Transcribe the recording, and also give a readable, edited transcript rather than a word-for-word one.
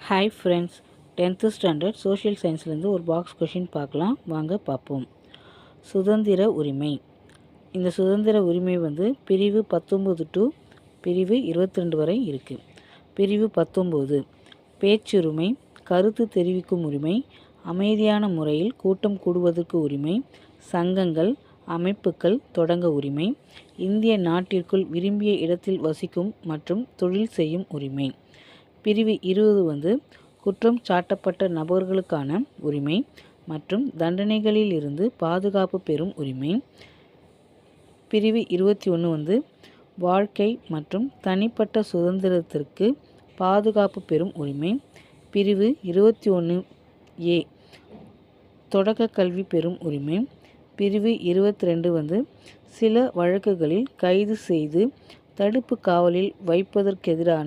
Hi friends, 10th standard social சயின்ஸ்லேருந்து ஒரு box question பார்க்கலாம். வாங்க பார்ப்போம். சுதந்திர உரிமை. இந்த சுதந்திர உரிமை பிரிவு 19 டு பிரிவு 22 வரை இருக்குது. பிரிவு 19 பேச்சுரிமை, கருத்து தெரிவிக்கும் உரிமை, அமைதியான முறையில் கூட்டம் கூடுவதற்கு உரிமை, சங்கங்கள் அமைப்புகள் தொடங்க உரிமை, இந்திய நாட்டிற்குள் விரும்பிய இடத்தில் வசிக்கும் மற்றும் தொழில் செய்யும் உரிமை. பிரிவு 20 குற்றம் சாட்டப்பட்ட நபர்களுக்கான உரிமை மற்றும் தண்டனைகளில் இருந்து பாதுகாப்பு பெறும் உரிமை. பிரிவு 21 வாழ்க்கை மற்றும் தனிப்பட்ட சுதந்திரத்திற்கு பாதுகாப்பு பெறும் உரிமை. பிரிவு 21A தொடக்க கல்வி பெறும் உரிமை. பிரிவு 22 சில வழக்குகளில் கைது செய்து தடுப்பு காவலில் வைப்பதற்கெதிரான